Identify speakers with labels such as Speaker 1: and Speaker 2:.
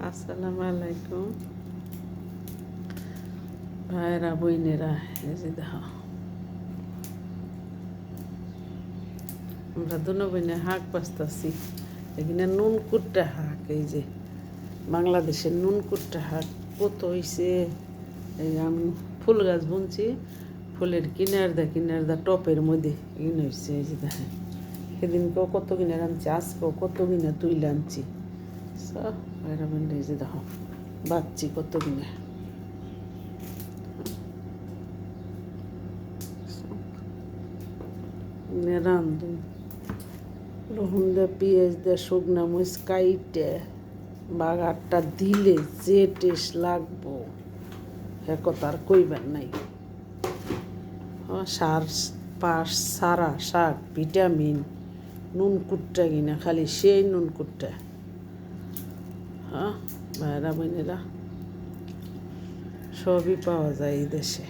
Speaker 1: আসসালামু আলাইকুম ভাইরা বোনেরা, এই যে দেখো আমরা দুনো বোনে শাক বাঁচতেছি। এখানে নুন কুট্টা শাক, এই যে বাংলাদেশের নুন কুট্টা শাক কত হয়েছে। এই আমি ফুল গাছ বুনছি, ফুলের কিনার দা টপের মধ্যে এখানে হয়েছে। এই যে দেখেন সেদিনকেও কত কিনার আনছি, আজকেও কত কিনা তুইলে আনছি। সব ভাইরা বোনে, এই যে দেখো বাচ্চি কত কিনা রান্ধুন রহুন দে পেঁয়াজ দে শুকনা মরিচ কাইটে বাগারটা দিলে যে টেস্ট লাগবো সে কথা আর কইবেন নাই। সার পাশ সারা শাক ভিটামিন নুন কুট্টা কিনা খালি সেই নুন কুট্টা। ভাইরা বোনেরা, সবই পাওয়া যায় এই দেশে।